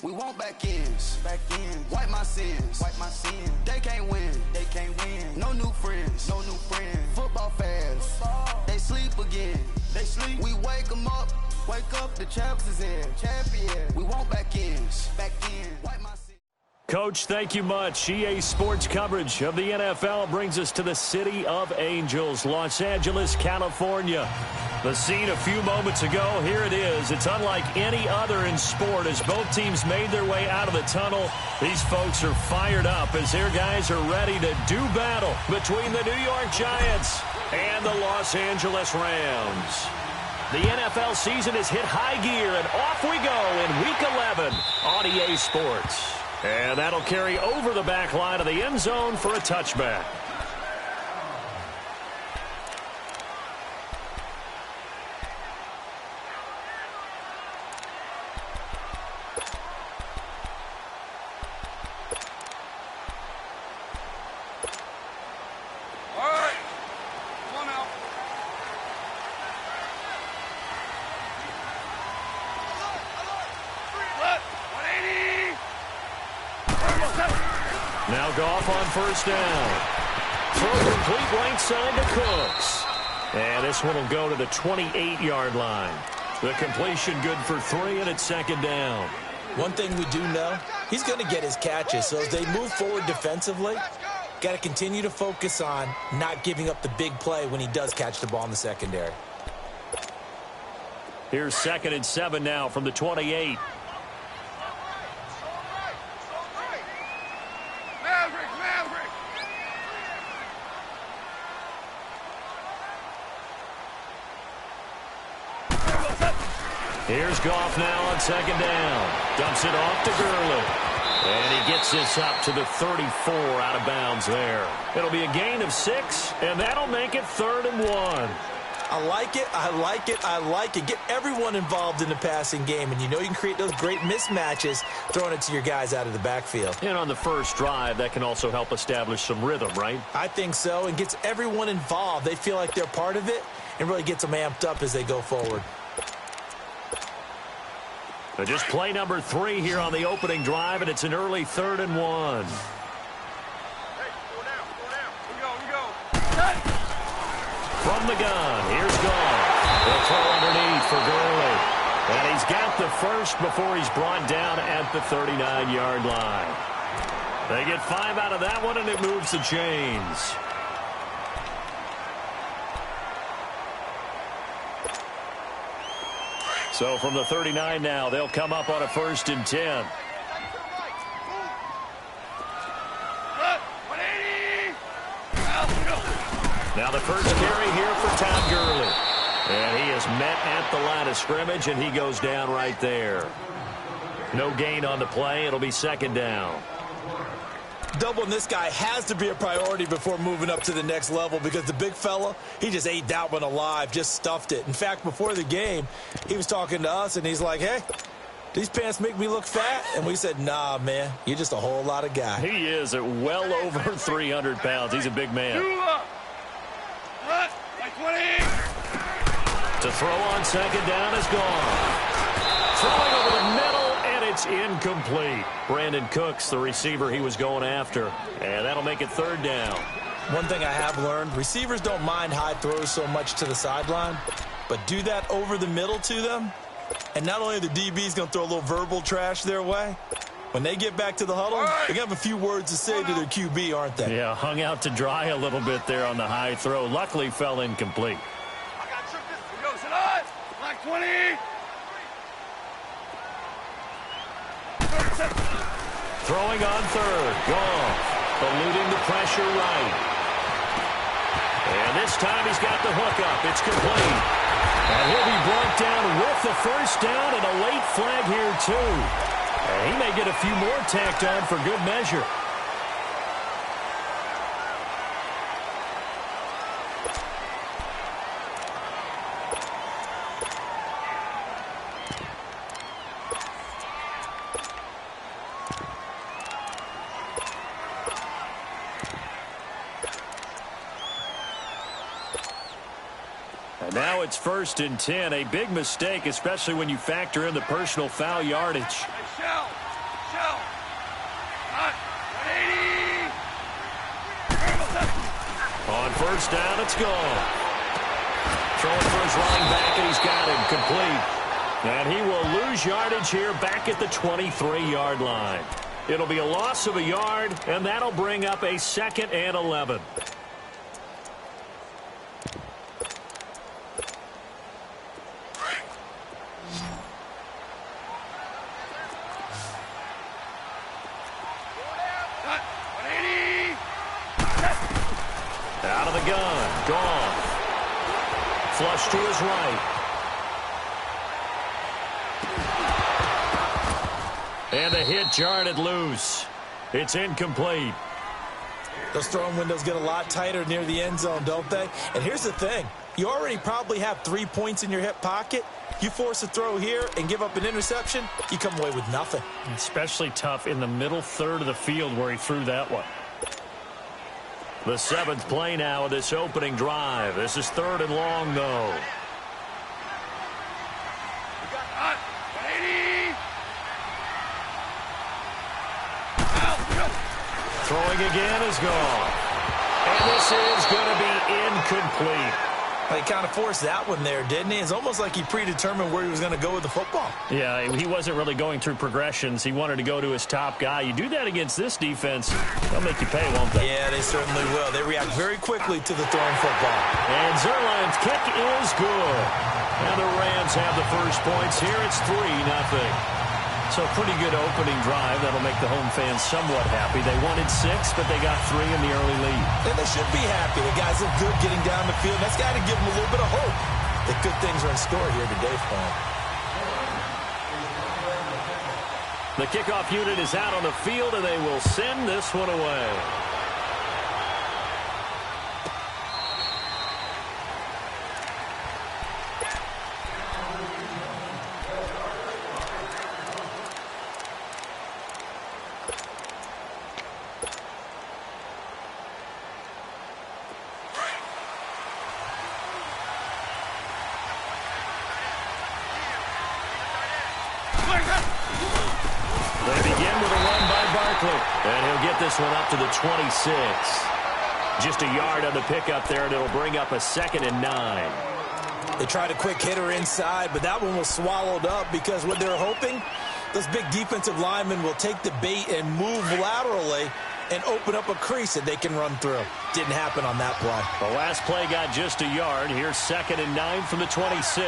We want back ends. Wipe my sins. They can't win. No new friends. Football fans. They sleep again. We wake them up. The champs is in. Champion. We want back ends. Wipe my sins. Coach, thank you much. EA Sports coverage of the NFL brings us to the City of Angels, Los Angeles, California. The scene a few moments ago, here it is. It's unlike any other in sport as both teams made their way out of the tunnel. These folks are fired up as their guys are ready to do battle between the New York Giants and the Los Angeles Rams. The NFL season has hit high gear, and off we go in Week 11 on EA Sports. And that'll carry over the back line of the end zone for a touchback. Now Goff on first down. Throw complete right side to Cooks. And this one will go to the 28-yard line. The completion good for 3, and it's second down. One thing we do know, he's going to get his catches. So as they move forward defensively, got to continue to focus on not giving up the big play when he does catch the ball in the secondary. Here's 2nd and 7 now from the 28. Here's Goff now on second down. Dumps it off to Gurley. And he gets this up to the 34 out of bounds there. It'll be a gain of 6, and that'll make it 3rd and 1. I like it. Get everyone involved in the passing game, and you know you can create those great mismatches throwing it to your guys out of the backfield. And on the first drive, that can also help establish some rhythm, right? I think so, and gets everyone involved. They feel like they're part of it, and really gets them amped up as they go forward. Just play number 3 here on the opening drive, and it's an early 3rd and 1. From the gun, here's Goff. They'll throw underneath for Gurley. And he's got the first before he's brought down at the 39-yard line. They get 5 out of that one, and it moves the chains. So from the 39 now, they'll come up on a 1st and 10. Now the first carry here for Todd Gurley. And he is met at the line of scrimmage, and he goes down right there. No gain on the play. It'll be 2nd down. Doubling this guy has to be a priority before moving up to the next level because the big fella, he just ate that one alive, just stuffed it. In fact, before the game, he was talking to us, and he's like, hey, these pants make me look fat? And we said, nah, man, you're just a whole lot of guy. He is at well over 300 pounds. He's a big man. To throw on 2nd down is gone. Throwing over the middle. It's incomplete. Brandon Cooks, the receiver he was going after. And that'll make it 3rd down. One thing I have learned, receivers don't mind high throws so much to the sideline, but do that over the middle to them, and not only are the DBs going to throw a little verbal trash their way, when they get back to the huddle, they're going to have a few words to say to their QB, aren't they? Yeah, hung out to dry a little bit there on the high throw. Luckily fell incomplete. I got tricked this. Yo, sit on. Black 20. Throwing on 3rd. Goff eluding the pressure right. And this time he's got the hook up. It's complete. And he'll be brought down with the 1st down and a late flag here too. And he may get a few more tacked on for good measure. And now it's 1st and 10. A big mistake, especially when you factor in the personal foul yardage. Hey, Shell. On first down, it's gone. Throwing for his running back, and he's got him complete. And he will lose yardage here back at the 23-yard line. It'll be a loss of a yard, and that'll bring up a 2nd and 11. Out of the gun. Gone. Flush to his right. And the hit jarred it loose. It's incomplete. Those throwing windows get a lot tighter near the end zone, don't they? And here's the thing. You already probably have 3 points in your hip pocket. You force a throw here and give up an interception, you come away with nothing. Especially tough in the middle third of the field where he threw that one. The 7th play now of this opening drive. This is 3rd and long, though. Throwing again is gone. And this is going to be incomplete. He kind of forced that one there, didn't he? It's almost like he predetermined where he was going to go with the football. Yeah, he wasn't really going through progressions. He wanted to go to his top guy. You do that against this defense, they'll make you pay, won't they? Yeah, they certainly will. They react very quickly to the thrown football. And Zerline's kick is good. And the Rams have the first points here. It's 3-0. So pretty good opening drive. That'll make the home fans somewhat happy. They wanted 6, but they got 3 in the early lead. And they should be happy. The guys look good getting down the field. That's got to give them a little bit of hope that good things are in store here today for them. The kickoff unit is out on the field, and they will send this one away. They begin with a run by Barkley. And he'll get this one up to the 26. Just a yard on the pickup there, and it'll bring up a 2nd and 9. They tried a quick hitter inside, but that one was swallowed up because what they're hoping, those big defensive linemen will take the bait and move laterally and open up a crease that they can run through. Didn't happen on that play. The last play got just a yard. Here's 2nd and 9 from the 26.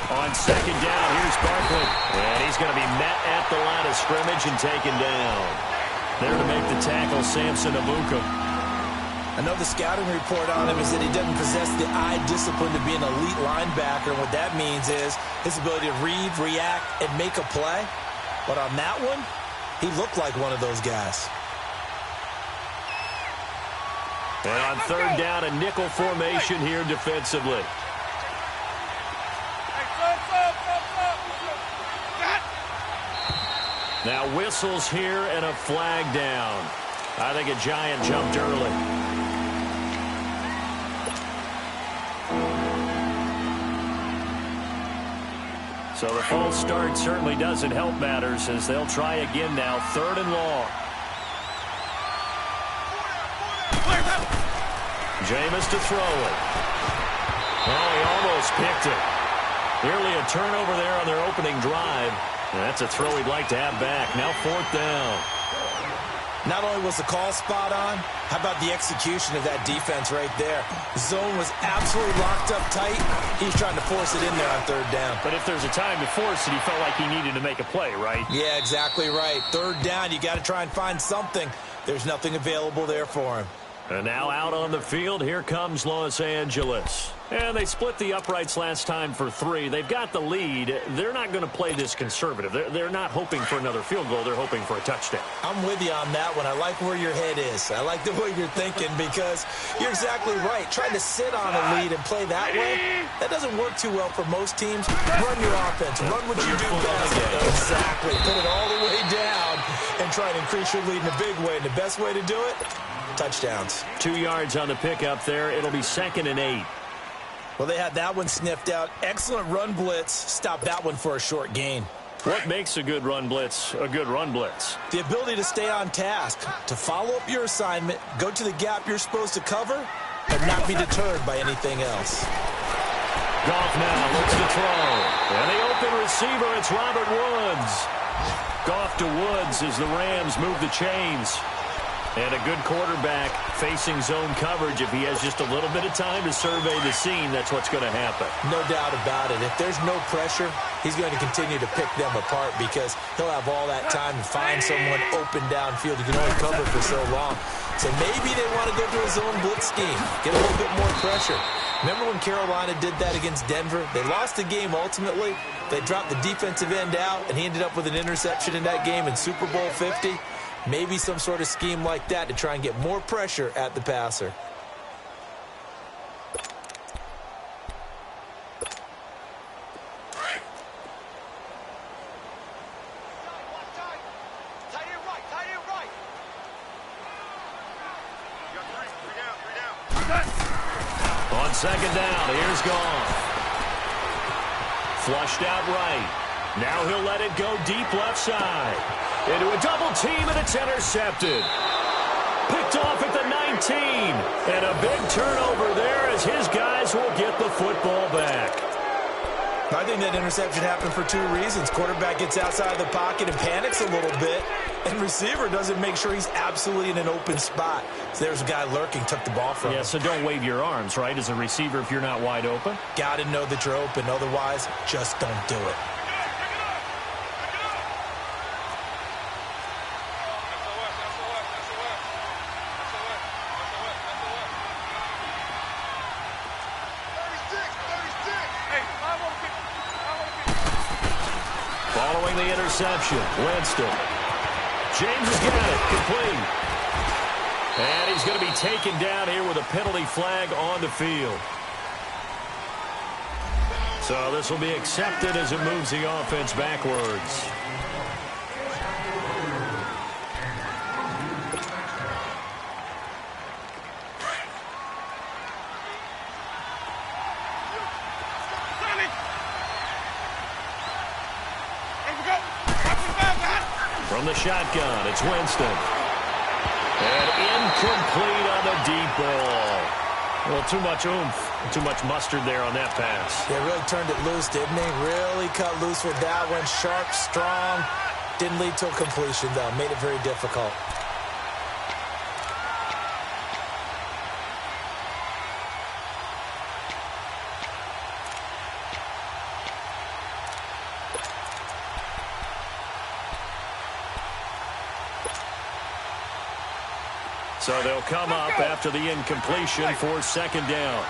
On 2nd down, here's Barkley. And he's going to be met at the line of scrimmage and taken down. There to make the tackle, Samson Abuka. I know the scouting report on him is that he doesn't possess the eye discipline to be an elite linebacker. And what that means is his ability to read, react, and make a play. But on that one, he looked like one of those guys. And on 3rd down, a nickel formation here defensively. Now whistles here and a flag down. I think a Giant jumped early. So the false start certainly doesn't help matters as they'll try again now. 3rd and long. Jameis to throw it. Oh, he almost picked it. Nearly a turnover there on their opening drive. That's a throw he'd like to have back. Now 4th down. Not only was the call spot on, how about the execution of that defense right there? The zone was absolutely locked up tight. He's trying to force it in there on 3rd down. But if there's a time to force it, he felt like he needed to make a play, right? Yeah, exactly right. 3rd down, you got to try and find something. There's nothing available there for him. And now out on the field, here comes Los Angeles. And they split the uprights last time for 3. They've got the lead. They're not going to play this conservative. They're not hoping for another field goal. They're hoping for a touchdown. I'm with you on that one. I like where your head is. I like the way you're thinking because you're exactly right. Trying to sit on a lead and play that way, that doesn't work too well for most teams. Run your offense. Run what you do best. Exactly. Put it all the way down and try and increase your lead in a big way. And the best way to do it, touchdowns. 2 yards on the pickup there. It'll be 2nd and 8. Well, they had that one sniffed out. Excellent run blitz. Stopped that one for a short gain. What makes a good run blitz a good run blitz? The ability to stay on task, to follow up your assignment, go to the gap you're supposed to cover, and not be deterred by anything else. Goff now looks to throw. And the open receiver, it's Robert Woods. Goff to Woods as the Rams move the chains. And a good quarterback facing zone coverage. If he has just a little bit of time to survey the scene, that's what's going to happen. No doubt about it. If there's no pressure, he's going to continue to pick them apart because he'll have all that time to find someone open downfield. You can only cover for so long. So maybe they want to go to a zone blitz scheme, get a little bit more pressure. Remember when Carolina did that against Denver? They lost the game ultimately. They dropped the defensive end out, and he ended up with an interception in that game in Super Bowl 50. Maybe some sort of scheme like that to try and get more pressure at the passer. On second down, here's Goff. Flushed out right. Now he'll let it go deep left side. Into a double team, and it's intercepted. Picked off at the 19. And a big turnover there as his guys will get the football back. I think that interception happened for two reasons. Quarterback gets outside of the pocket and panics a little bit. And receiver doesn't make sure he's absolutely in an open spot. So there's a guy lurking, took the ball from him. Yeah, so don't wave your arms, right, as a receiver if you're not wide open? Got to know that you're open. Otherwise, just don't do it. Following the interception, Winston. James has got it, complete. And he's going to be taken down here with a penalty flag on the field. So this will be accepted as it moves the offense backwards. From the shotgun, it's Winston. And incomplete on the deep ball. Well, too much oomph, too much mustard there on that pass. Yeah, really turned it loose, didn't he? Really cut loose with that one. Sharp, strong. Didn't lead to a completion, though. Made it very difficult. So they'll come up after the incompletion for second down.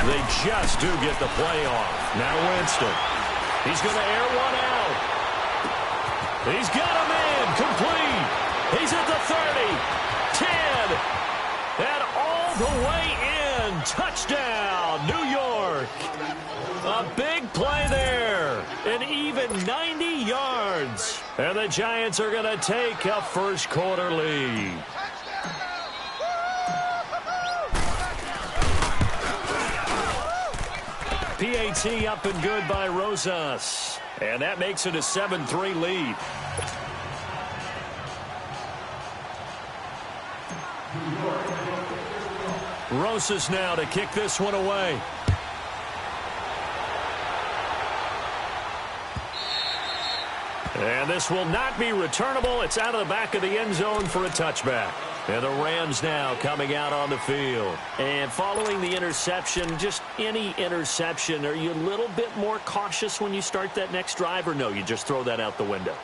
They just do get the play off. Now Winston. He's going to air one out. He's got him in. Complete. He's at the 30, 10, and all the way in. Touchdown, New York. A big play there. An even 90 yards. And the Giants are going to take a first quarter lead. PAT up and good by Rosas. And that makes it a 7-3 lead. Rosas now to kick this one away. And this will not be returnable. It's out of the back of the end zone for a touchback. And the Rams now coming out on the field. And following the interception, just any interception, are you a little bit more cautious when you start that next drive, or no, you just throw that out the window?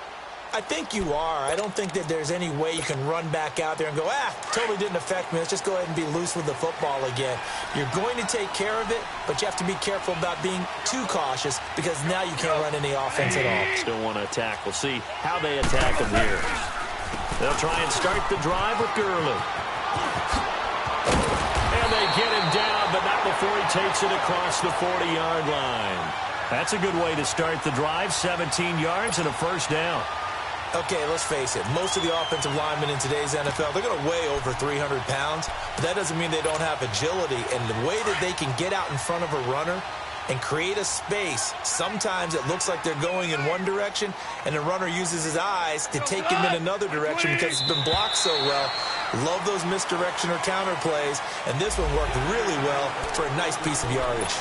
I think you are. I don't think that there's any way you can run back out there and go, totally didn't affect me. Let's just go ahead and be loose with the football again. You're going to take care of it, but you have to be careful about being too cautious because now you can't run any offense at all. Still want to attack. We'll see how they attack him here. They'll try and start the drive with Gurley. And they get him down, but not before he takes it across the 40-yard line. That's a good way to start the drive, 17 yards and a first down. Okay, let's face it. Most of the offensive linemen in today's NFL, they're going to weigh over 300 pounds, but that doesn't mean they don't have agility. And the way that they can get out in front of a runner and create a space, sometimes it looks like they're going in one direction, and the runner uses his eyes to take him in another direction because it's been blocked so well. Love those misdirection or counter plays, and this one worked really well for a nice piece of yardage.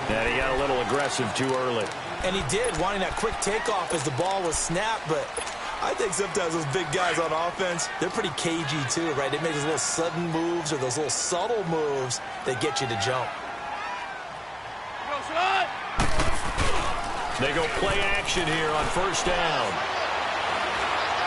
And he got a little aggressive too early. And he did, wanting that quick takeoff as the ball was snapped, but I think sometimes those big guys on offense, they're pretty cagey too, right? They make those little sudden moves or those little subtle moves that get you to jump. They go play action here on first down.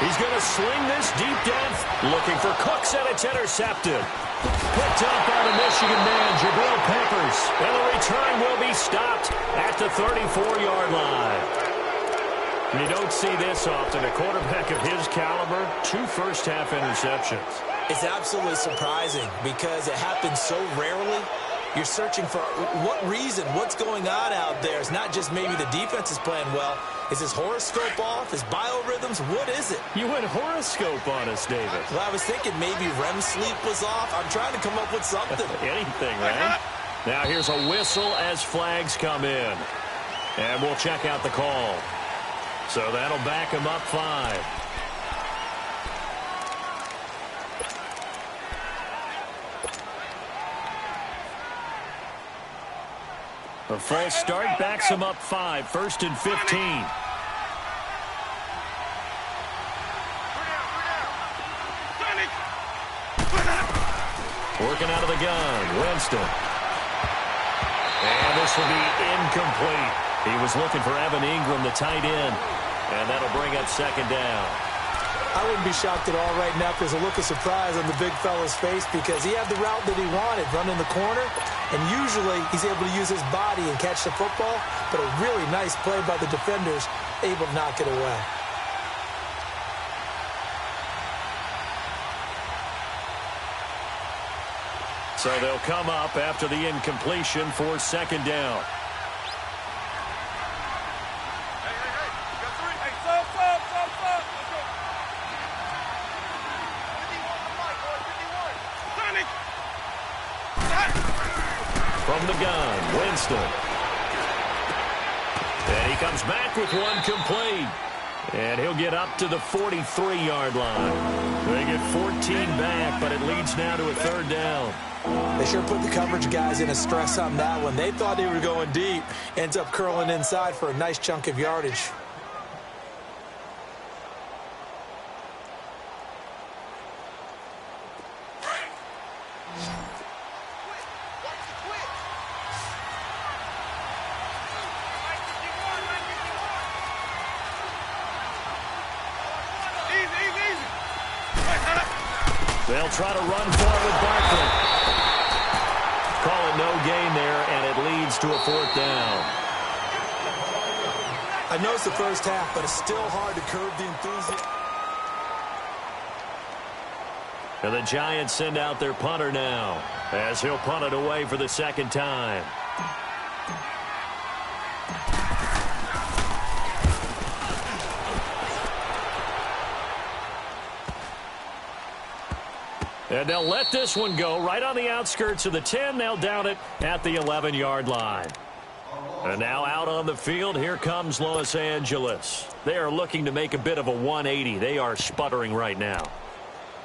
He's going to sling this deep down, looking for Cooks, and it's intercepted. Picked up by the Michigan man, Jabril Peppers. And the return will be stopped at the 34-yard line. You don't see this often. A quarterback of his caliber, 2 first-half interceptions. It's absolutely surprising because it happens so rarely. You're searching for what reason, what's going on out there. It's not just maybe the defense is playing well. Is his horoscope off? His biorhythms? What is it? You went horoscope on us, David. Well, I was thinking maybe REM sleep was off. I'm trying to come up with something. Anything, right? Now here's a whistle as flags come in. And we'll check out the call. So that'll back him up 5. A false start backs him up 5. 1st and 15. Working out of the gun, Winston. And this will be incomplete. He was looking for Evan Ingram, the tight end. And that'll bring up 2nd down. I wouldn't be shocked at all right now if there's a look of surprise on the big fella's face because he had the route that he wanted, running the corner. And usually he's able to use his body and catch the football, but a really nice play by the defenders, able to knock it away. So they'll come up after the incompletion for 2nd down. From the gun, Winston. And he comes back with one complete. And he'll get up to the 43-yard line. They get 14 back, but it leads now to a 3rd down. They sure put the coverage guys in a stress on that one. They thought they were going deep. Ends up curling inside for a nice chunk of yardage. They'll try to run for it with Barkley. Call it no gain there, and it leads to a 4th down. I know it's the first half, but it's still hard to curb the enthusiasm. And the Giants send out their punter now, as he'll punt it away for the 2nd time. And they'll let this one go right on the outskirts of the 10. They'll down it at the 11-yard line. And now out on the field, here comes Los Angeles. They are looking to make a bit of a 180. They are sputtering right now.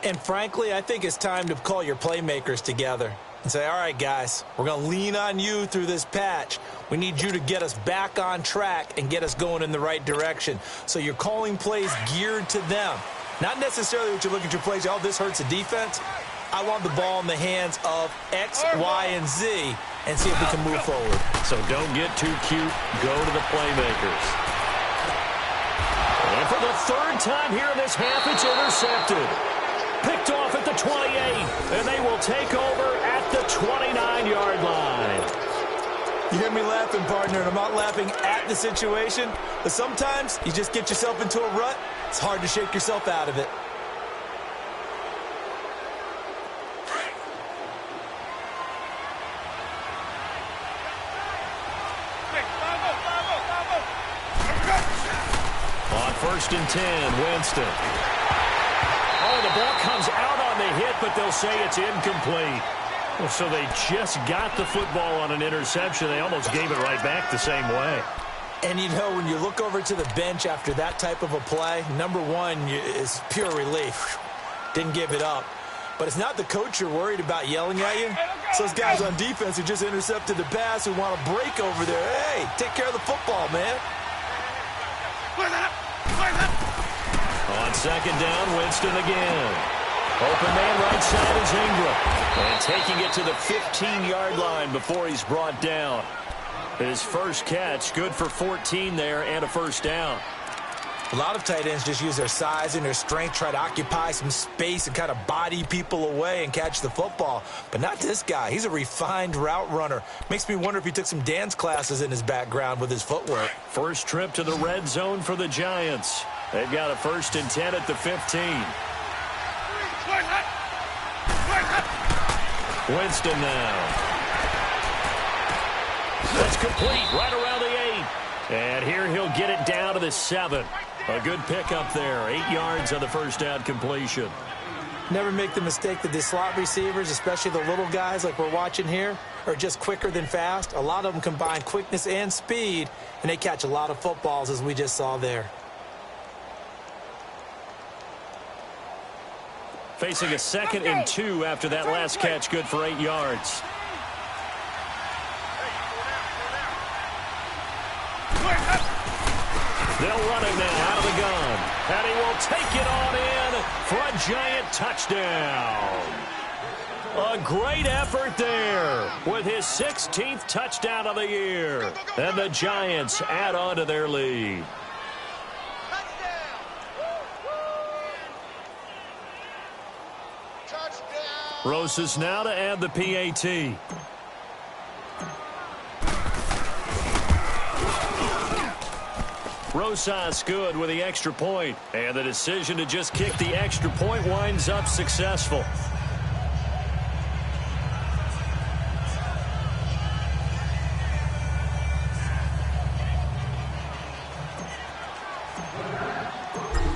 And frankly, I think it's time to call your playmakers together and say, all right, guys, we're going to lean on you through this patch. We need you to get us back on track and get us going in the right direction. So you're calling plays geared to them. Not necessarily what you look at your plays, oh, this hurts the defense. I want the ball in the hands of X, Y, and Z and see if we can move forward. So don't get too cute. Go to the playmakers. And for the 3rd time here in this half, it's intercepted. Picked off at the 28, and they will take over at the 29-yard line. You hear me laughing, partner, and I'm not laughing at the situation, but sometimes you just get yourself into a rut. It's hard to shake yourself out of it. On 1st and 10. Winston. Oh, the ball comes out on the hit, but they'll say it's incomplete. Well, so they just got the football on an interception. They almost gave it right back the same way. And, you know, when you look over to the bench after that type of a play, number one is pure relief. Didn't give it up. But it's not the coach you're worried about yelling at you. It's those guys on defense who just intercepted the pass who want to break over there. Hey, take care of the football, man. On 2nd down, Winston again. Open man right side is Ingram. And taking it to the 15-yard line before he's brought down. His first catch, good for 14 there and a 1st down. A lot of tight ends just use their size and their strength, try to occupy some space and kind of body people away and catch the football. But not this guy. He's a refined route runner. Makes me wonder if he took some dance classes in his background with his footwork. First trip to the red zone for the Giants. They've got a 1st and 10 at the 15. Winston now. That's complete right around the 8. And here he'll get it down to the 7. A good pickup there. 8 yards on the 1st down completion. Never make the mistake that the slot receivers, especially the little guys like we're watching here, are just quicker than fast. A lot of them combine quickness and speed, and they catch a lot of footballs, as we just saw there. Facing a 2nd and 2 after that last catch, good for 8 yards. They'll run it now out of the gun. And he will take it on in for a Giant touchdown. A great effort there with his 16th touchdown of the year. And the Giants add on to their lead. Rosas now to add the PAT. Rosas good with the extra point, and the decision to just kick the extra point winds up successful.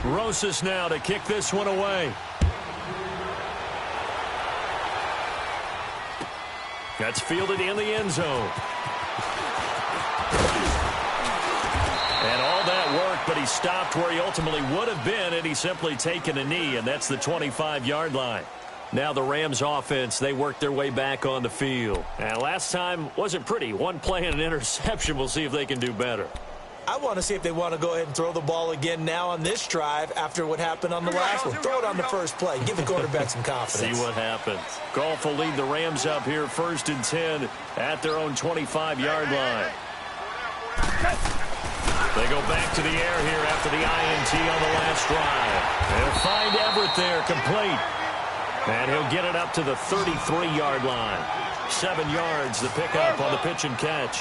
Rosas now to kick this one away. That's fielded in the end zone. And all that work, but he stopped where he ultimately would have been, and he's simply taken a knee, and that's the 25-yard line. Now the Rams offense, they work their way back on the field. And last time wasn't pretty. One play and an interception. We'll see if they can do better. I want to see if they want to go ahead and throw the ball again now on this drive after what happened on the last one. Throw it on the first play. Give the quarterback some confidence. See what happens. Goff will lead the Rams up here 1st and 10 at their own 25-yard line. They go back to the air here after the INT on the last drive. They'll find Everett there, complete. And he'll get it up to the 33-yard line. 7 yards, the pickup on the pitch and catch.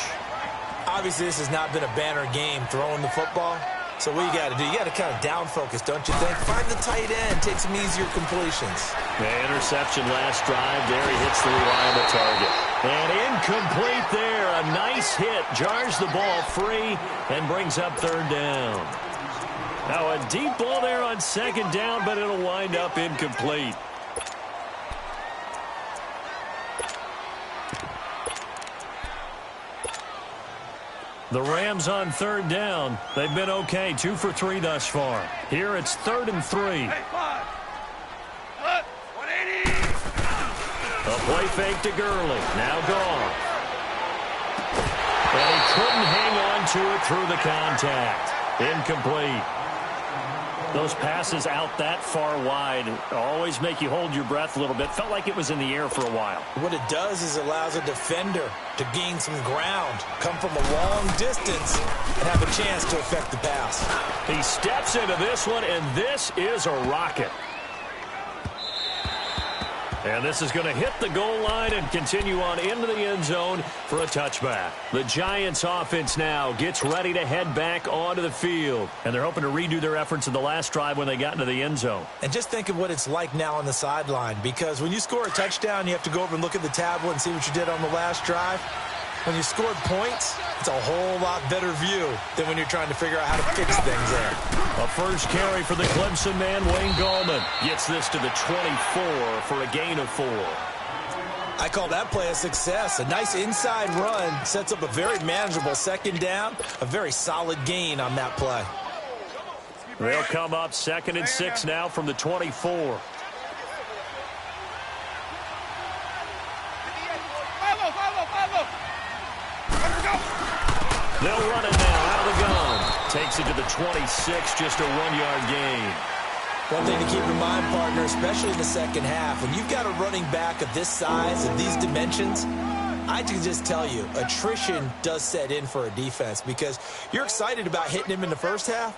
Obviously, this has not been a banner game throwing the football. So what you got to do, you got to kind of down focus, don't you think? Find the tight end, take some easier completions. The interception last drive. There he hits the reliable target. And incomplete there. A nice hit. Jars the ball free and brings up 3rd down. Now a deep ball there on 2nd down, but it'll wind up incomplete. The Rams on 3rd down. They've been okay. 2 for 3 thus far. Here it's 3rd and 3. Hey, 5. 180. A play fake to Gurley. Now gone. And he couldn't hang on to it through the contact. Incomplete. Those passes out that far wide always make you hold your breath a little bit. Felt like it was in the air for a while. What it does is allows a defender to gain some ground, come from a long distance, and have a chance to affect the pass. He steps into this one, and this is a rocket. And this is going to hit the goal line and continue on into the end zone for a touchback. The Giants offense now gets ready to head back onto the field. And they're hoping to redo their efforts in the last drive when they got into the end zone. And just think of what it's like now on the sideline, because when you score a touchdown, you have to go over and look at the tablet and see what you did on the last drive. When you scored points, it's a whole lot better view than when you're trying to figure out how to fix things there. A first carry for the Clemson man, Wayne Gallman. Gets this to the 24 for a gain of 4. I call that play a success. A nice inside run sets up a very manageable second down. A very solid gain on that play. They'll come up 2nd and 6 now from the 24. They'll run it now out of the gun. Takes it to the 26, just a 1-yard gain. One thing to keep in mind, partner, especially in the second half, when you've got a running back of this size and these dimensions, I can just tell you, attrition does set in for a defense because you're excited about hitting him in the first half.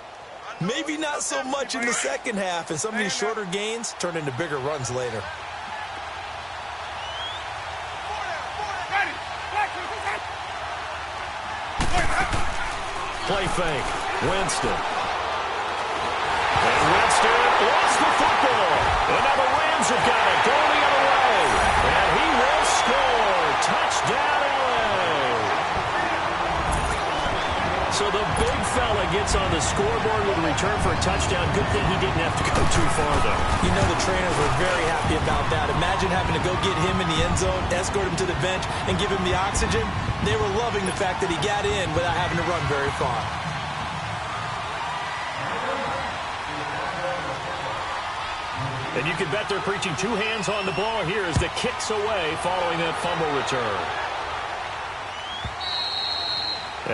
Maybe not so much in the second half, and some of these shorter gains turn into bigger runs later. Play fake. Winston. And Winston lost the football. And now the Rams have got it going the other way. And he will score. Touchdown, LA. So the big fella gets on the scoreboard with a return for a touchdown. Good thing he didn't have to go too far, though. You know the trainers were very happy about that. Imagine having to go get him in the end zone, escort him to the bench, and give him the oxygen. They were loving the fact that he got in without having to run very far. And you can bet they're preaching 2 hands on the ball here as the kick's away following that fumble return.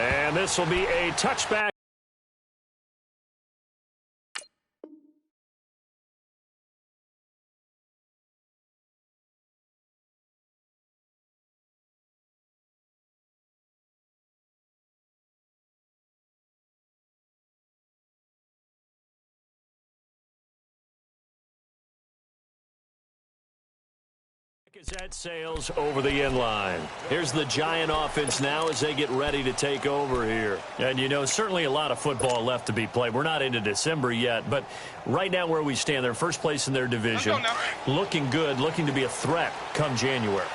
And this will be a touchback. That sails over the end line. Here's the Giant offense now as they get ready to take over here. And, you know, certainly a lot of football left to be played. We're not into December yet, but right now where we stand, they're first place in their division. Looking good, looking to be a threat come January.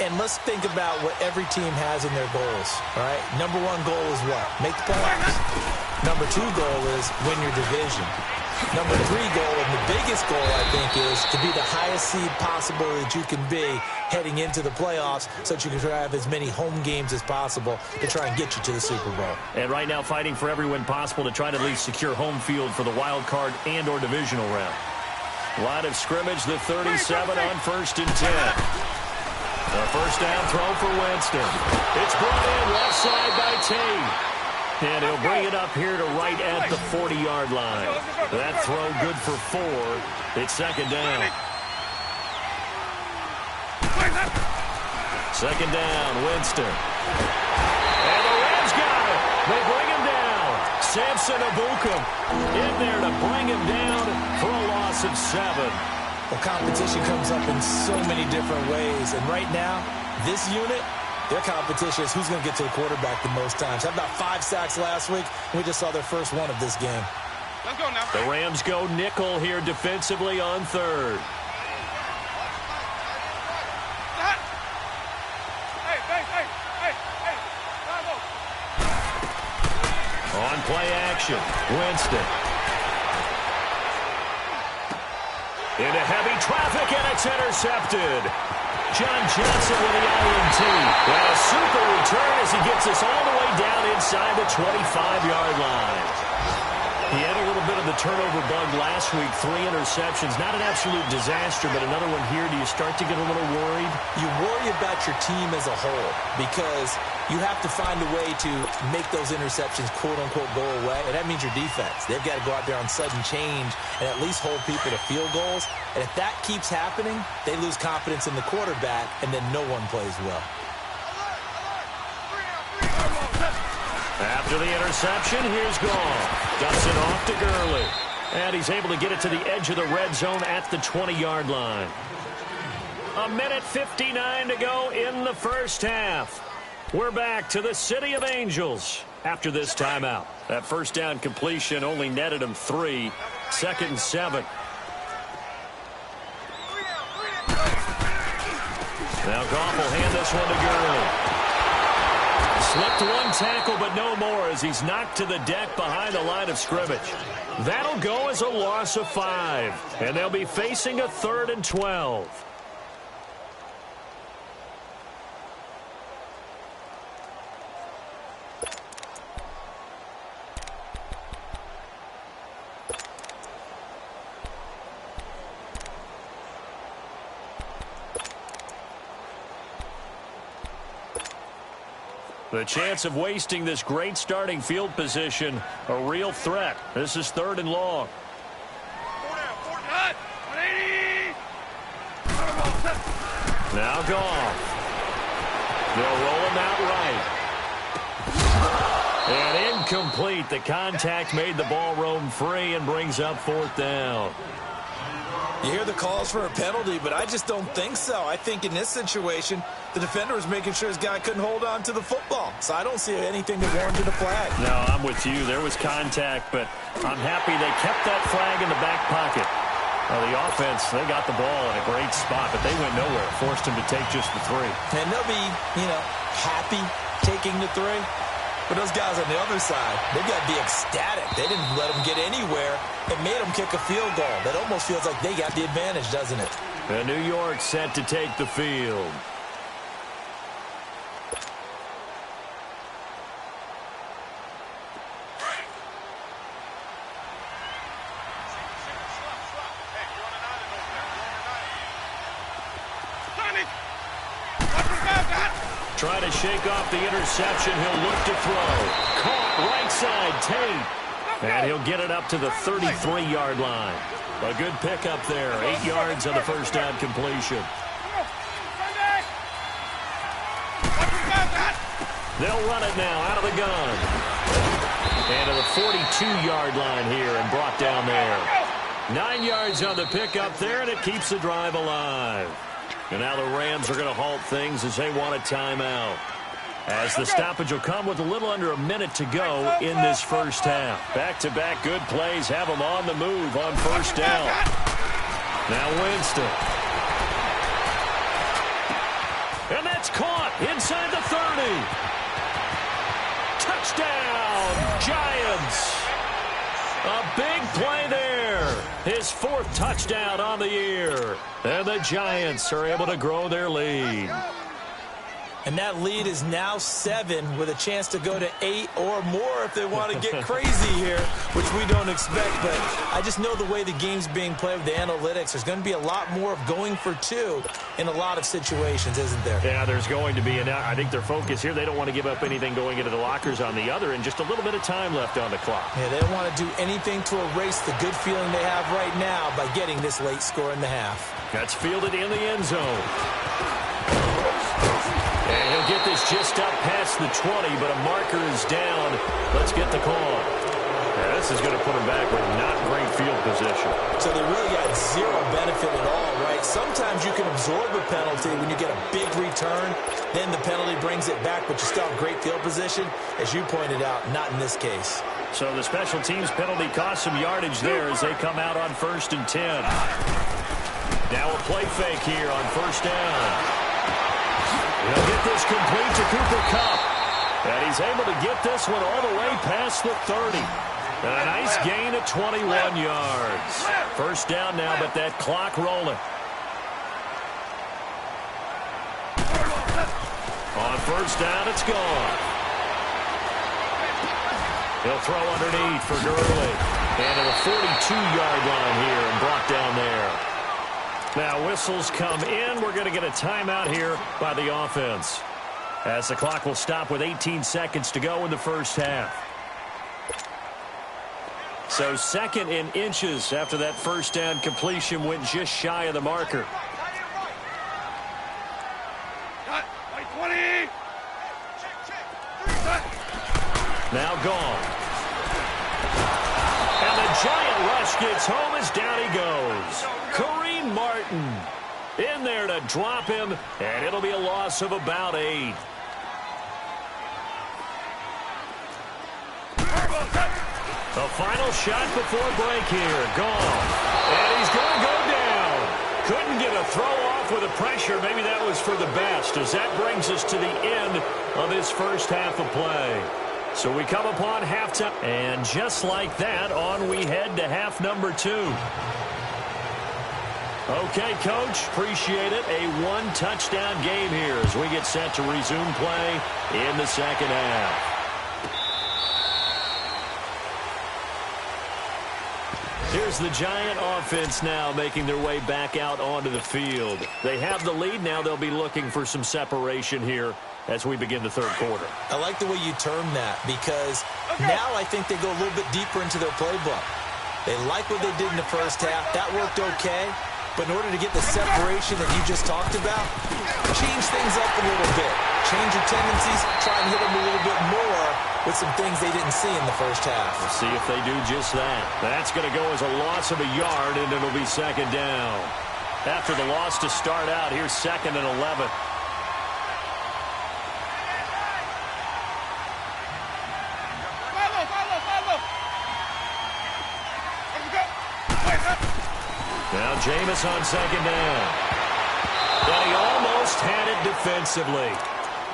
And let's think about what every team has in their goals, all right? Number 1 goal is what? Make the playoffs. Number 2 goal is win your division. Number 3 goal, and the biggest goal, I think, is to be the highest seed possible that you can be heading into the playoffs so that you can have as many home games as possible to try and get you to the Super Bowl. And right now fighting for every win possible to try to at least secure home field for the wild card and or divisional round. Line of scrimmage, the 37 on 1st and 10. The first down throw for Winston. It's brought in left side by Tate. And he'll bring it up here to right at the 40-yard line. That throw good for 4. It's 2nd down. 2nd down, Winston. And the Rams got it. They bring him down. Samson Abukum in there to bring him down for a loss of 7. Well, competition comes up in so many different ways. And right now, this unit, their competition is who's going to get to the quarterback the most times. Had about 5 sacks last week, and we just saw their first one of this game. Let's go now. The Rams go nickel here defensively on 3rd. On play action, Winston. Into heavy traffic, and it's intercepted. John Johnson with the INT. And a super return as he gets us all the way down inside the 25-yard line. He had a little bit of the turnover bug last week, 3 interceptions. Not an absolute disaster, but another one here. Do you start to get a little worried? You worry about your team as a whole because you have to find a way to make those interceptions, quote-unquote, go away, and that means your defense. They've got to go out there on sudden change and at least hold people to field goals. And if that keeps happening, they lose confidence in the quarterback, and then no one plays well. After the interception, here's Gall. Dumps it off to Gurley. And he's able to get it to the edge of the red zone at the 20-yard line. 1:59 to go in the first half. We're back to the City of Angels after this timeout. That first down completion only netted him 3. 2nd and 7. Now Goff will hand this one to Gurley. Slipped one tackle, but no more as he's knocked to the deck behind the line of scrimmage. That'll go as a loss of 5, and they'll be facing a 3rd and 12. The chance of wasting this great starting field position, a real threat. This is 3rd and long. Now Goff. They'll roll him out right. And incomplete. The contact made the ball roam free and brings up 4th down. You hear the calls for a penalty, but I just don't think so. I think in this situation, the defender was making sure his guy couldn't hold on to the football. So I don't see anything that warranted a flag. No, I'm with you. There was contact, but I'm happy they kept that flag in the back pocket. The offense, they got the ball in a great spot, but they went nowhere. Forced him to take just the 3. And they'll be, happy taking the 3. But those guys on the other side, they've got to be ecstatic. They didn't let them get anywhere. It made them kick a field goal. That almost feels like they got the advantage, doesn't it? And New York set to take the field. Trying to shake off the interception. He'll look to throw. Caught right side, Tate. And he'll get it up to the 33-yard line. A good pickup there. 8 yards on the first down completion. They'll run it now out of the gun. And to the 42-yard line here and brought down there. 9 yards on the pickup there, and it keeps the drive alive. And now the Rams are going to halt things as they want a timeout. As the stoppage will come with a little under a minute to go in this first half. Back-to-back good plays have them on the move on first down. Now Winston. And that's caught inside the 30. Touchdown, Giants. A big play there. His 4th touchdown on the year. And the Giants are able to grow their lead. And that lead is now 7 with a chance to go to 8 or more if they want to get crazy here, which we don't expect. But I just know the way the game's being played with the analytics, there's going to be a lot more of going for 2 in a lot of situations, isn't there? Yeah, there's going to be. And I think their focus here, they don't want to give up anything going into the lockers on the other, and just a little bit of time left on the clock. Yeah, they don't want to do anything to erase the good feeling they have right now by getting this late score in the half. That's fielded in the end zone. And he'll get this just up past the 20, but a marker is down. Let's get the call. Yeah, this is going to put him back with not great field position. So they really got 0 benefit at all, right? Sometimes you can absorb a penalty when you get a big return. Then the penalty brings it back, but you still have great field position. As you pointed out, not in this case. So the special teams penalty cost some yardage there as they come out on 1st and 10. Now a play fake here on first down. He'll get this complete to Cooper Kupp. And he's able to get this one all the way past the 30. And a nice gain of 21 yards. First down now, but that clock rolling. On first down, it's gone. He'll throw underneath for Gurley. And to the 42-yard line here and brought down there. Now whistles come in. We're going to get a timeout here by the offense, as the clock will stop with 18 seconds to go in the first half. So 2nd in inches after that first down completion went just shy of the marker. Now gone. And the giant rush gets home as down he goes. Kareem Martin in there to drop him, and it'll be a loss of about 8. The final shot before break here. Gone. And he's going to go down. Couldn't get a throw off off with the pressure. Maybe that was for the best, as that brings us to the end of this first half of play. So we come upon halftime, and just like that, on we head to half number 2. Okay, Coach, appreciate it. A one-touchdown game here as we get set to resume play in the second half. Here's the Giant offense now making their way back out onto the field. They have the lead. Now they'll be looking for some separation here as we begin the third quarter. I like the way you term that, because now I think they go a little bit deeper into their playbook. They like what they did in the first half. That worked okay. But in order to get the separation that you just talked about, change things up a little bit. Change your tendencies. Try and hit them a little bit more with some things they didn't see in the first half. We'll see if they do just that. That's going to go as a loss of a yard, and it'll be second down. After the loss to start out, here's 2nd and 11. Now Jameis on second down. And he almost had it defensively.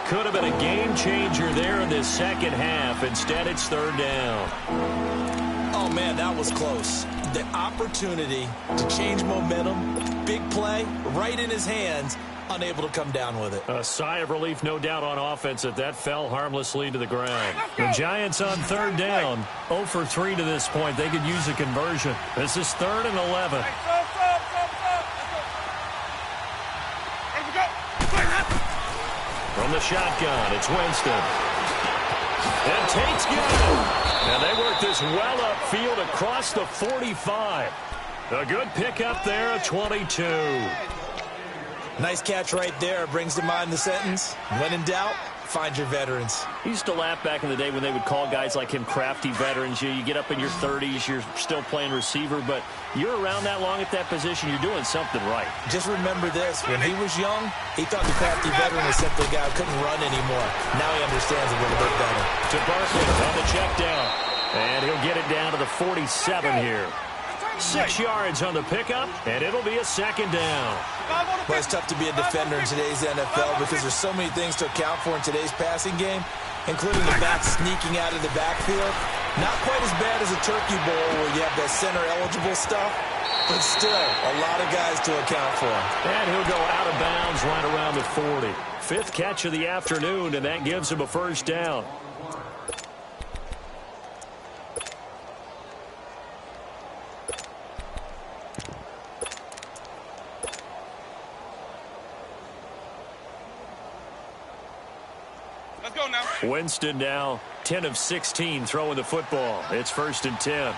Could have been a game changer there in this second half. Instead, it's third down. Oh, man, that was close. The opportunity to change momentum, big play, right in his hands, unable to come down with it. A sigh of relief, no doubt, on offense that fell harmlessly to the ground. The Giants on third down, 0 for 3 to this point. They could use a conversion. This is 3rd and 11. From the shotgun, it's Winston. And Tate's got it. And they work this well upfield across the 45. A good pickup there at 22. Nice catch right there. Brings to mind the sentence, when in doubt, find your veterans. He used to laugh back in the day when they would call guys like him crafty veterans. You get up in your 30s, you're still playing receiver, but you're around that long at that position, you're doing something right. Just remember this. When he was young, he thought the crafty veteran was simply a guy who couldn't run anymore. Now he understands a little bit better. To Barkley on the check down. And he'll get it down to the 47 here. 6 yards on the pickup, and it'll be a second down. Well, it's tough to be a defender in today's NFL because there's so many things to account for in today's passing game, including the back sneaking out of the backfield. Not quite as bad as a turkey bowl where you have the center-eligible stuff, but still a lot of guys to account for. And he'll go out of bounds right around the 40. 5th catch of the afternoon, and that gives him a first down. Let's go now. Winston now 10 of 16 throwing the football. It's 1st and 10.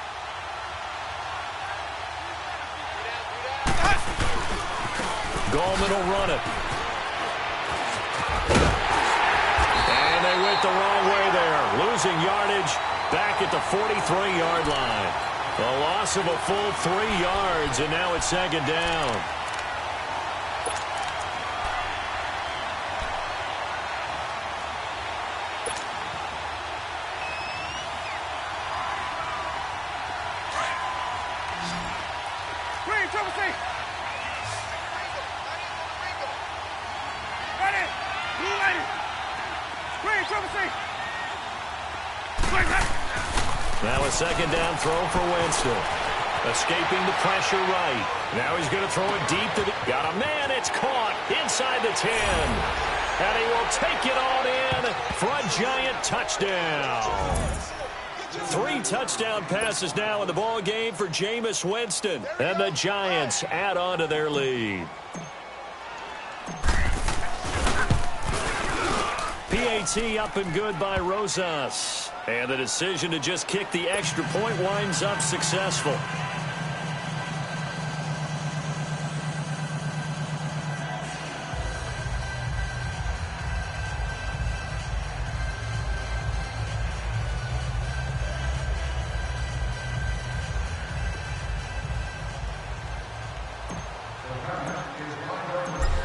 Gallman will run it. And they went the wrong way there. Losing yardage back at the 43-yard line. A loss of a full 3 yards, and now it's second down. Now a second down throw for Winston. Escaping the pressure right. Now he's going to throw it deep to the... Got a man. It's caught inside the 10. And he will take it on in for a Giant touchdown. 3 touchdown passes now in the ball game for Jameis Winston. And the Giants add on to their lead. PAT up and good by Rosas. And the decision to just kick the extra point winds up successful.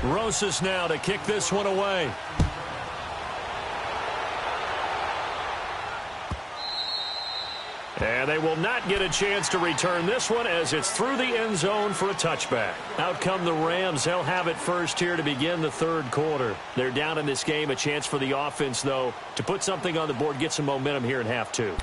Rosas now to kick this one away. And they will not get a chance to return this one as it's through the end zone for a touchback. Out come the Rams. They'll have it first here to begin the third quarter. They're down in this game. A chance for the offense, though, to put something on the board, get some momentum here in half two.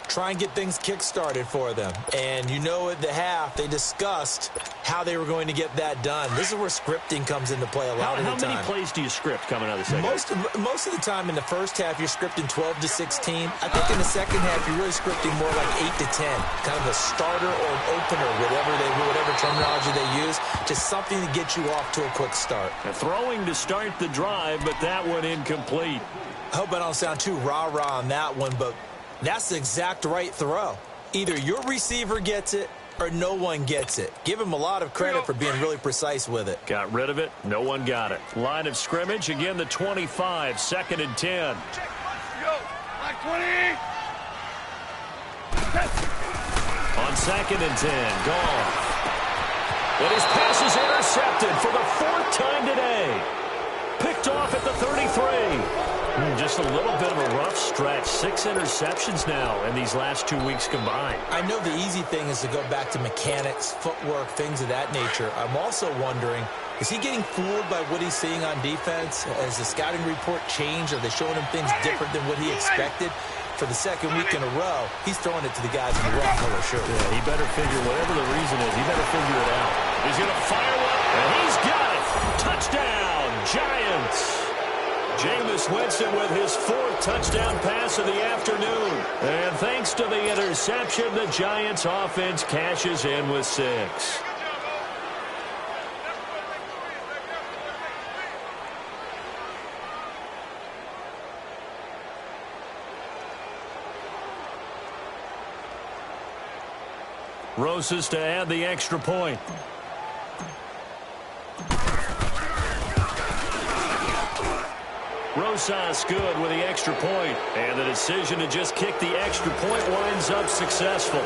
Try and get things kick-started for them. And you know at the half, they discussed how they were going to get that done. This is where scripting comes into play a lot of the time. How many plays do you script coming out of the second half? Most of the time in the first half, you're scripting 12 to 16. I think in the second half, you're really scripting more like 8 to 10. Kind of a starter or an opener, whatever terminology they use. Just something to get you off to a quick start. Throwing to start the drive, but that one incomplete. I hope I don't sound too rah-rah on that one, but that's the exact right throw. Either your receiver gets it or no one gets it. Give him a lot of credit for being really precise with it. Got rid of it. No one got it. Line of scrimmage. Again, the 25. 2nd and 10. Like 20. On 2nd and 10. Goff. And his pass is intercepted for the 4th time today. Picked off at the 33. Just a little bit of a rough stretch. 6 interceptions now in these last 2 weeks combined. I know the easy thing is to go back to mechanics, footwork, things of that nature. I'm also wondering, is he getting fooled by what he's seeing on defense? Has the scouting report changed? Are they showing him things different than what he expected? For the second week in a row, he's throwing it to the guys in the wrong color shirt. Yeah, he better figure, whatever the reason is, he better figure it out. He's going to fire one, and he's got it. Touchdown, Giants. Jameis Winston with his 4th touchdown pass of the afternoon. And thanks to the interception, the Giants offense cashes in with 6. Rosas to add the extra point. Rosas good with the extra point. And the decision to just kick the extra point winds up successful.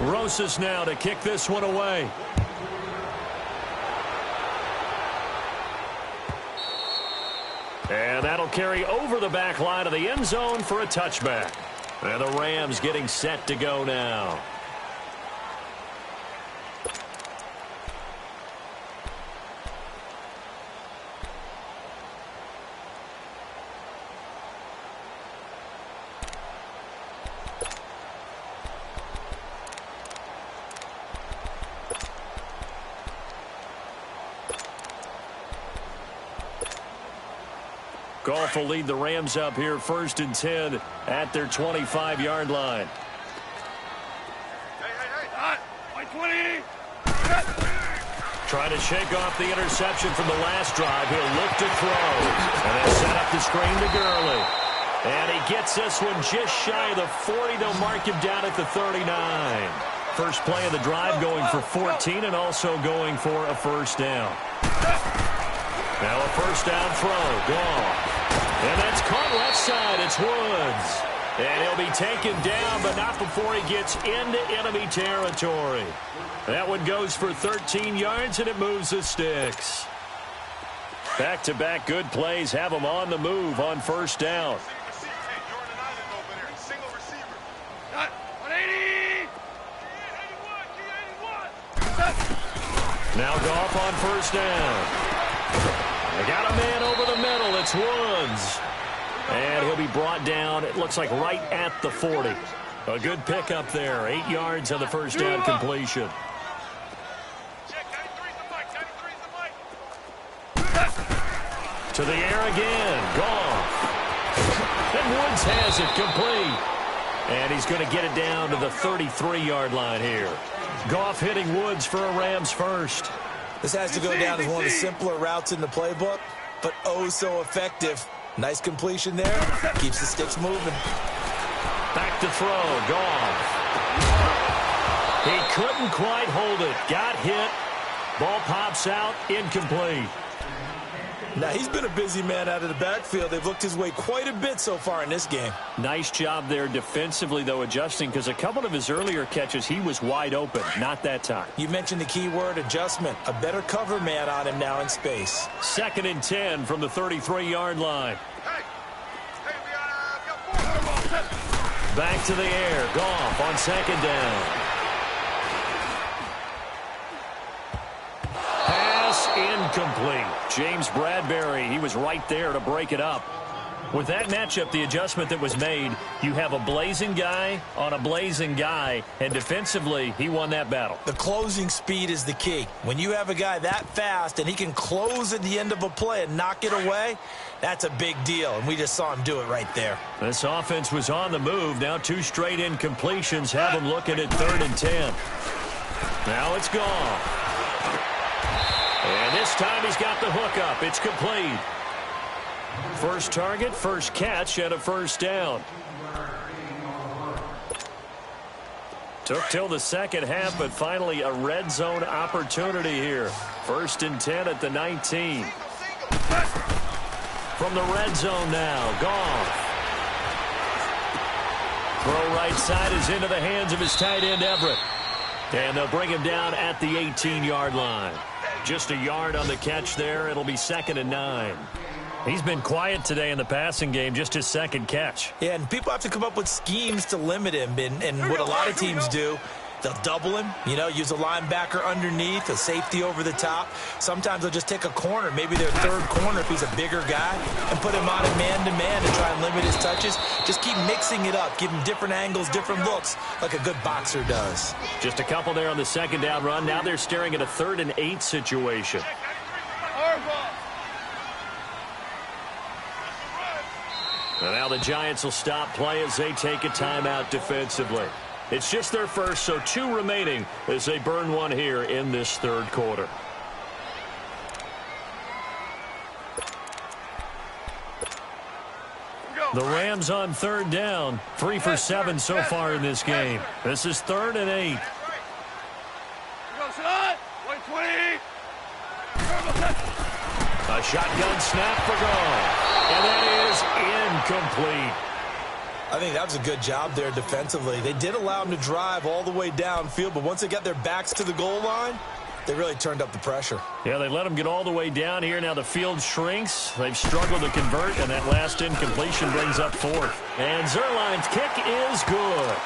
Rosas now to kick this one away. And that'll carry over the back line of the end zone for a touchback. And the Rams getting set to go now. Goff will lead the Rams up here 1st and 10 at their 25-yard line. Hey. Like 20. Trying to shake off the interception from the last drive. He'll look to throw. And then set up the screen to Gurley. And he gets this one just shy of the 40. They'll mark him down at the 39. First play of the drive going for 14 and also going for a first down. Now a first down throw. Goff. And that's caught left side. It's Woods. And he'll be taken down, but not before he gets into enemy territory. That one goes for 13 yards, and it moves the sticks. Back-to-back good plays have him on the move on first down. Now Goff on first down. They got a man over the middle. It's Woods. And he'll be brought down, it looks like right at the 40. A good pickup there. 8 yards on the first down completion. To the air again. Goff. And Woods has it complete. And he's going to get it down to the 33-yard line here. Goff hitting Woods for a Rams first. This has to go down as one of the simpler routes in the playbook, but oh so effective. Nice completion there. Keeps the sticks moving. Back to throw. Goff. He couldn't quite hold it. Got hit. Ball pops out. Incomplete. Now, he's been a busy man out of the backfield. They've looked his way quite a bit so far in this game. Nice job there defensively, though, adjusting, because a couple of his earlier catches, he was wide open. Not that time. You mentioned the key word, adjustment. A better cover man on him now in space. 2nd and 10 from the 33-yard line. Back to the air. Goff on 2nd down. Incomplete. James Bradbury, he was right there to break it up. With that matchup, the adjustment that was made, you have a blazing guy on a blazing guy, and defensively, he won that battle. The closing speed is the key. When you have a guy that fast and he can close at the end of a play and knock it away, that's a big deal, and we just saw him do it right there. This offense was on the move. Now 2 straight incompletions have him looking at 3rd and 10. Now it's gone. And this time he's got the hook up. It's complete. First target, first catch, and a first down. Took till the second half, but finally a red zone opportunity here. 1st and 10 at the 19. From the red zone now, Goff. Throw right side is into the hands of his tight end, Everett. And they'll bring him down at the 18-yard line. Just a yard on the catch there. It'll be 2nd and 9. He's been quiet today in the passing game, just his 2nd catch. Yeah, and people have to come up with schemes to limit him. And what a lot of teams do, they'll double him, use a linebacker underneath, a safety over the top. Sometimes they'll just take a corner, maybe their 3rd corner if he's a bigger guy, and put him on a man-to-man and try and limit his touches. Just keep mixing it up, give him different angles, different looks, like a good boxer does. Just a couple there on the 2nd down run. Now they're staring at a 3rd and 8 situation. And now the Giants will stop play as they take a timeout defensively. It's just their first, so 2 remaining as they burn one here in this 3rd quarter. The Rams on 3rd down, 3 for 7 so far in this game. This is 3rd and 8. A shotgun snap for Goff. And that is incomplete. I think that was a good job there defensively. They did allow him to drive all the way downfield, but once they got their backs to the goal line, they really turned up the pressure. Yeah, they let him get all the way down here. Now the field shrinks. They've struggled to convert, and that last incompletion brings up 4th. And Zerline's kick is good.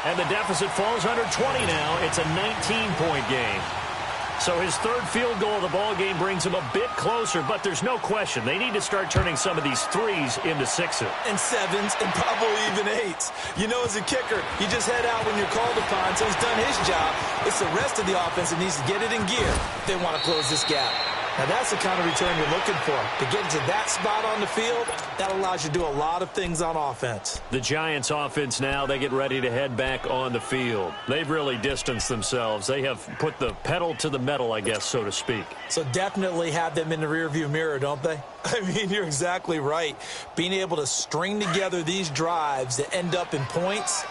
And the deficit falls under 20 now. It's a 19-point game. So his 3rd field goal of the ball game brings him a bit closer, but there's no question they need to start turning some of these 3s into 6s. And 7s and probably even 8s. As a kicker, you just head out when you're called upon, so he's done his job. It's the rest of the offense that needs to get it in gear if they want to close this gap. Now that's the kind of return you're looking for. To get into that spot on the field, that allows you to do a lot of things on offense. The Giants offense now, they get ready to head back on the field. They've really distanced themselves. They have put the pedal to the metal, I guess, so to speak. So definitely have them in the rearview mirror, don't they? I mean, you're exactly right. Being able to string together these drives that end up in points,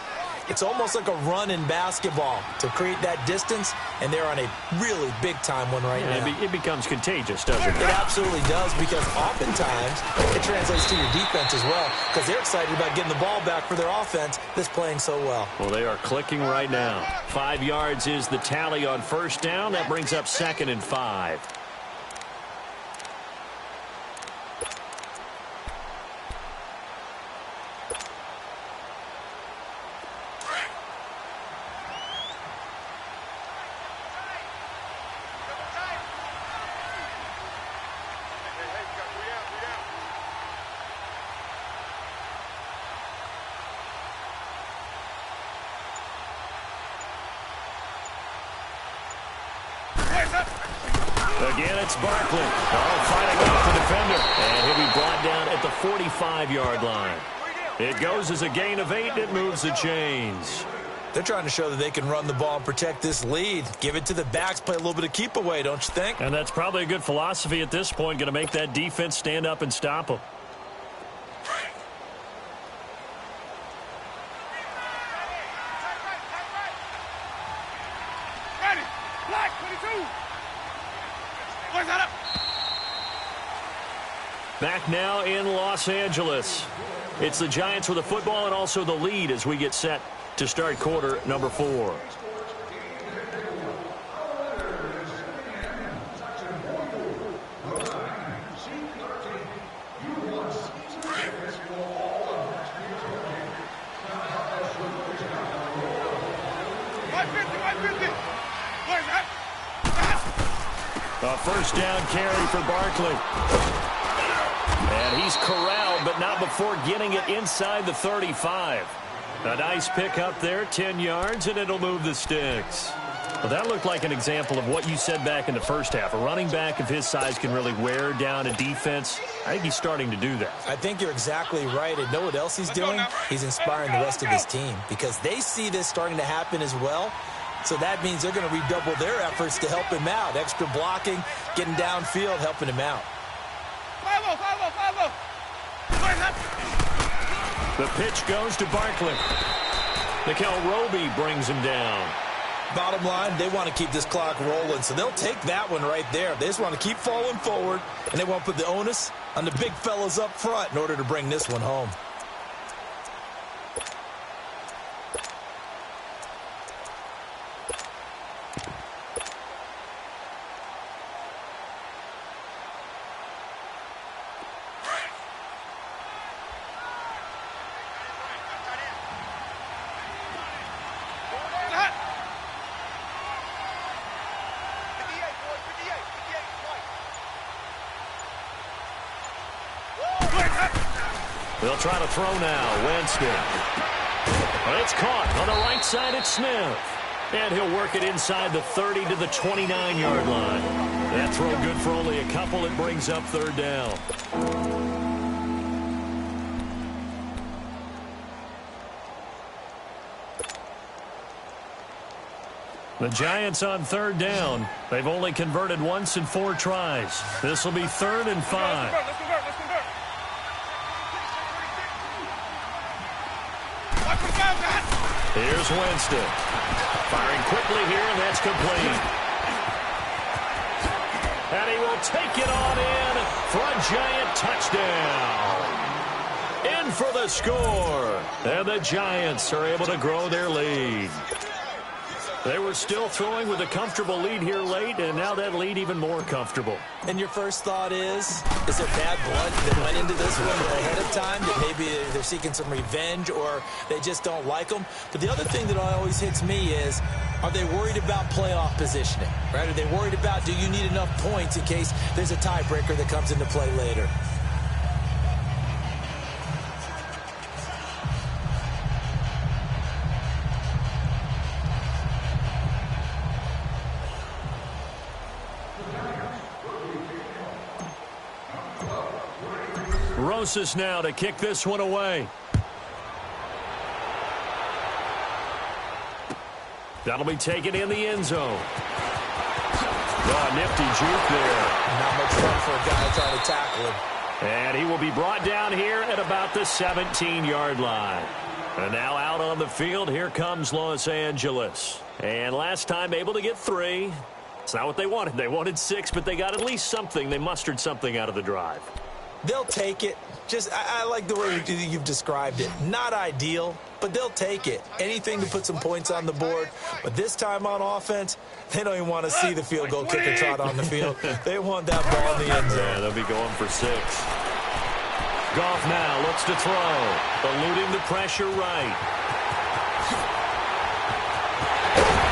it's almost like a run in basketball to create that distance, and they're on a really big-time one right now. It becomes contagious, doesn't it? It absolutely does, because oftentimes it translates to your defense as well, because they're excited about getting the ball back for their offense that's playing so well. Well, they are clicking right now. 5 yards is the tally on 1st down. That brings up 2nd and 5. Again, it's Barkley. Fighting off the defender. And he'll be brought down at the 45-yard line. It goes as a gain of 8. It moves the chains. They're trying to show that they can run the ball and protect this lead. Give it to the backs, play a little bit of keep away, don't you think? And that's probably a good philosophy at this point. Going to make that defense stand up and stop them. back now in Los Angeles. It's the Giants with the football and also the lead as we get set to start quarter number 4. A first down carry for Barkley. And he's corralled, but not before getting it inside the 35. A nice pick up there, 10 yards, and it'll move the sticks. Well, that looked like an example of what you said back in the first half. A running back of his size can really wear down a defense. I think he's starting to do that. I think you're exactly right. And know what else he's doing? He's inspiring the rest of his team because they see this starting to happen as well. So that means they're going to redouble their efforts to help him out. Extra blocking, getting downfield, helping him out. The pitch goes to Barkley. Nickel Roby brings him down. Bottom line, they want to keep this clock rolling, so they'll take that one right there. They just want to keep falling forward, and they want to put the onus on the big fellas up front in order to bring this one home. They'll try to throw now. Winston. It's caught on the right side. It's Smith. And he'll work it inside the 30 to the 29-yard line. That throw good for only a couple. It brings up third down. The Giants on third down. They've only converted once in 4 tries. This will be 3rd and 5. Here's Winston. Firing quickly here, and that's complete. And he will take it on in for a Giant touchdown. In for the score. And the Giants are able to grow their lead. They were still throwing with a comfortable lead here late, and now that lead even more comfortable. And your first thought is there bad blood that went into this one ahead of time, that maybe they're seeking some revenge or they just don't like them? But the other thing that always hits me is, are they worried about playoff positioning? Right? Are they worried about, do you need enough points in case there's a tiebreaker that comes into play later? Rosas now to kick this one away. That'll be taken in the end zone. Oh, nifty juke there. Not much fun for a guy trying to tackle him. And he will be brought down here at about the 17-yard line. And now out on the field, here comes Los Angeles. And last time able to get 3. It's not what they wanted. They wanted 6, but they got at least something. They mustered something out of the drive. They'll take it. I like the way you've described it. Not ideal, but they'll take it. Anything to put some points on the board. But this time on offense, they don't even want to see the field goal kicker trot on the field. They want that ball in the end zone. Yeah, they'll be going for 6. Goff now looks to throw. Eluding the pressure right.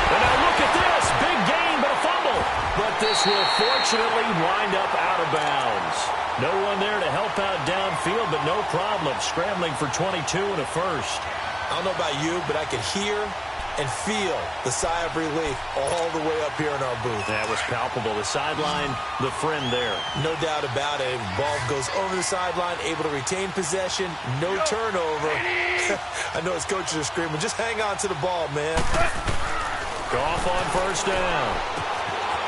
And now look at this. Big gain, but a fumble. But this will fortunately wind up out of bounds. No one there to help out downfield, but no problem. Scrambling for 22 and a first. I don't know about you, but I could hear and feel the sigh of relief all the way up here in our booth. That was palpable. The sideline, the friend there. No doubt about it. Ball goes over the sideline, able to retain possession, no turnover. I know his coaches are screaming, just hang on to the ball, man. Goff on first down.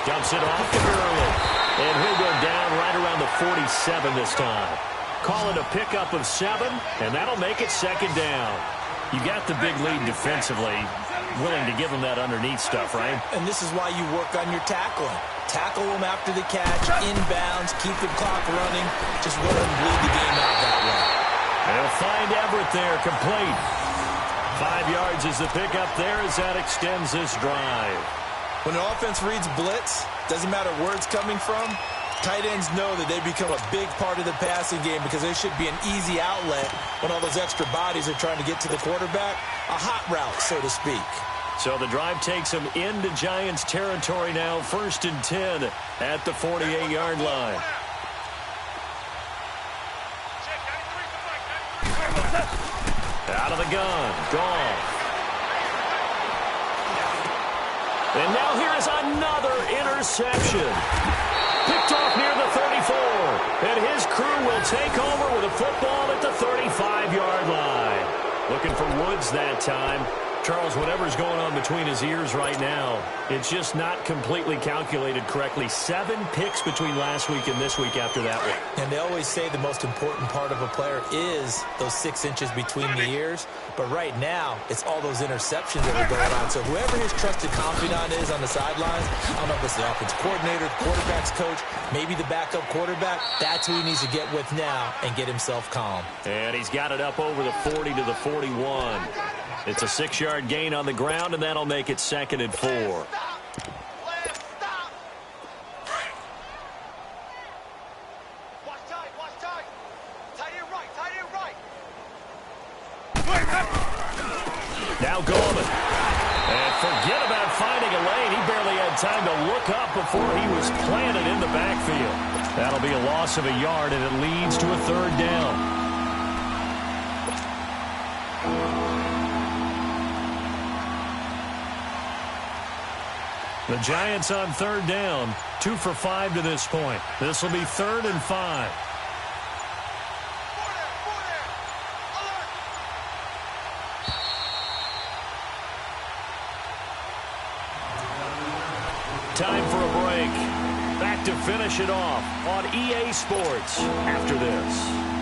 Dumps it off to Gurley. And he'll go down right around the 47 this time. Call it a pickup of 7, and that'll make it second down. You got the big lead defensively. willing to give him that underneath stuff, right? And this is why you work on your tackling. Tackle them after the catch, inbounds, keep the clock running. Just let them bleed the game out that way. They'll find Everett there, complete. 5 yards is the pickup there as that extends this drive. When an offense reads blitz, doesn't matter where it's coming from, tight ends know that they become a big part of the passing game because they should be an easy outlet when all those extra bodies are trying to get to the quarterback. A hot route, so to speak. So the drive takes them into Giants territory now, 1st and 10 at the 48-yard line. Out of the gun, Goff. And now here is another interception. Picked off near the 34. And his crew will take over with a football at the 35-yard line. Looking for Woods that time. Charles, whatever's going on between his ears right now, it's just not completely calculated correctly. 7 picks between last week and this week after that one. And they always say the most important part of a player is those 6 inches between the ears. But right now, it's all those interceptions that are going on. So whoever his trusted confidant is on the sidelines, I don't know if it's the offensive coordinator, the quarterback's coach, maybe the backup quarterback, that's who he needs to get with now and get himself calm. And he's got it up over the 40 to the 41. It's a 6-yard gain on the ground, and that'll make it 2nd and 4. Now Goldman. And forget about finding a lane. He barely had time to look up before he was planted in the backfield. That'll be a loss of a yard, and it leads to a 3rd down. The Giants on 3rd down, 2 for 5 to this point. This will be 3rd and 5. Time for a break. Back to finish it off on EA Sports after this.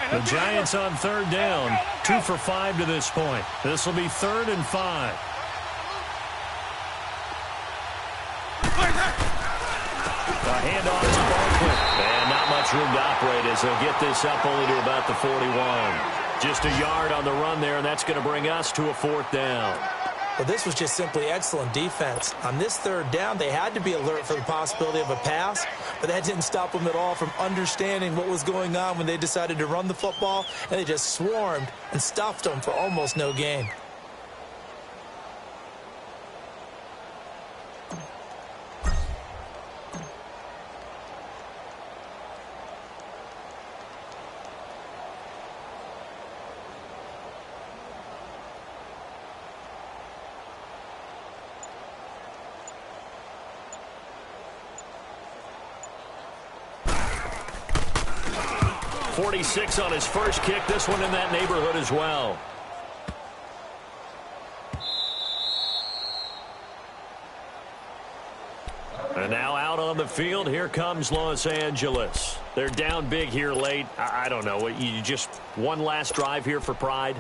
The Giants on 3rd down, 2 for 5 to this point. This will be 3rd and 5. A handoff to Barkley. And not much room to operate as they'll get this up only to about the 41. Just a yard on the run there, and that's going to bring us to a 4th down. Well, this was just simply excellent defense. On this 3rd down, they had to be alert for the possibility of a pass, but that didn't stop them at all from understanding what was going on when they decided to run the football, and they just swarmed and stuffed them for almost no gain. .46 on his first kick. This one in that neighborhood as well. And now out on the field, here comes Los Angeles. They're down big here late. I don't know. You just one last drive here for pride?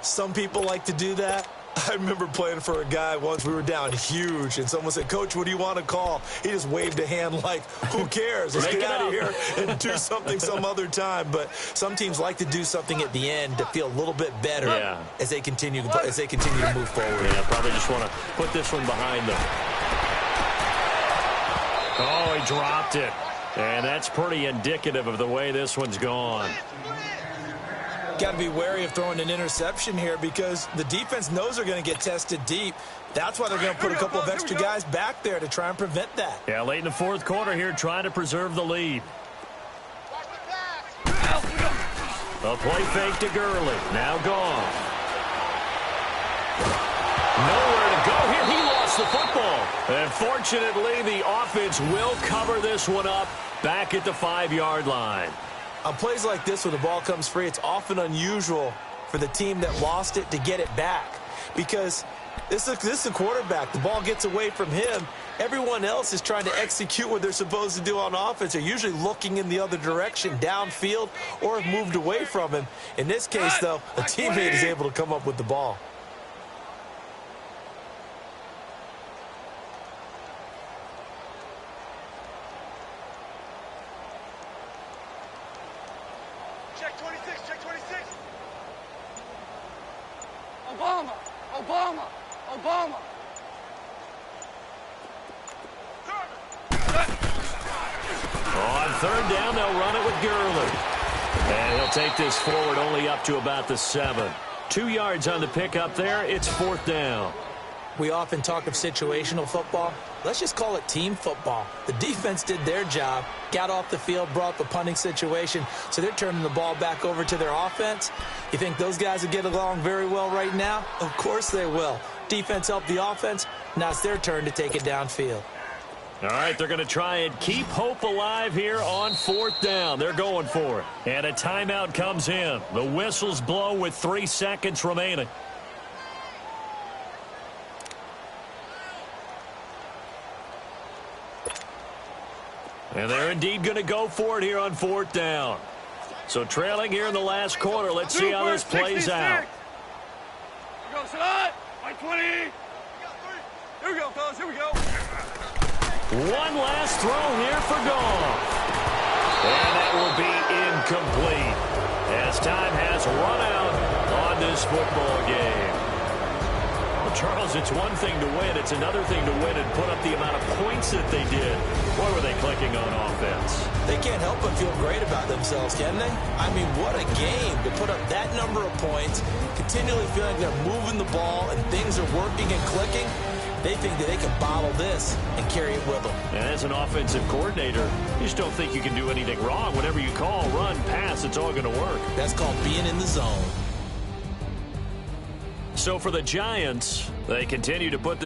Some people like to do that. I remember playing for a guy once. We were down huge, and someone said, "Coach, what do you want to call?" He just waved a hand like, who cares? Let's get out of here and do something some other time. But some teams like to do something at the end to feel a little bit better as they continue to move forward. Yeah, probably just want to put this one behind them. Oh, he dropped it. And that's pretty indicative of the way this one's gone. Got to be wary of throwing an interception here because the defense knows they're going to get tested deep. That's why they're going to put a couple of extra guys back there to try and prevent that. Yeah, late in the 4th quarter here, trying to preserve the lead. A play fake to Gurley. Now gone. Nowhere to go here. He lost the football. And fortunately, the offense will cover this one up back at the 5-yard line. On plays like this, when the ball comes free, it's often unusual for the team that lost it to get it back because This is the quarterback. The ball gets away from him. Everyone else is trying to execute what they're supposed to do on offense. They're usually looking in the other direction, downfield, or have moved away from him. In this case, though, a teammate is able to come up with the ball. Check 26, check 26. Obama, Obama, Obama. On third down, they'll run it with Gurley. And he'll take this forward only up to about the 7. 2 yards on the pickup there. It's fourth down. We often talk of situational football. Let's just call it team football. The defense did their job, got off the field, brought the punting situation, so they're turning the ball back over to their offense. You think those guys will get along very well right now? Of course they will. Defense helped the offense. Now it's their turn to take it downfield. All right, they're going to try and keep hope alive here on fourth down. They're going for it. And a timeout comes in. The whistles blow with 3 seconds remaining. And they're indeed going to go for it here on fourth down. So trailing here in the last quarter. Let's see how this plays out. Here we go, slide. Like 20. Here we go, fellas. Here we go. One last throw here for Goff. And that will be incomplete as time has run out on this football game. Well, Charles, it's one thing to win. It's another thing to win and put up the amount of points that they did. Boy, were they clicking on offense. They can't help but feel great about themselves, can they? I mean, what a game to put up that number of points, continually feeling they're moving the ball and things are working and clicking. They think that they can bottle this and carry it with them. And as an offensive coordinator, you just don't think you can do anything wrong. Whatever you call, run, pass, it's all going to work. That's called being in the zone. So for the Giants, they continue to put the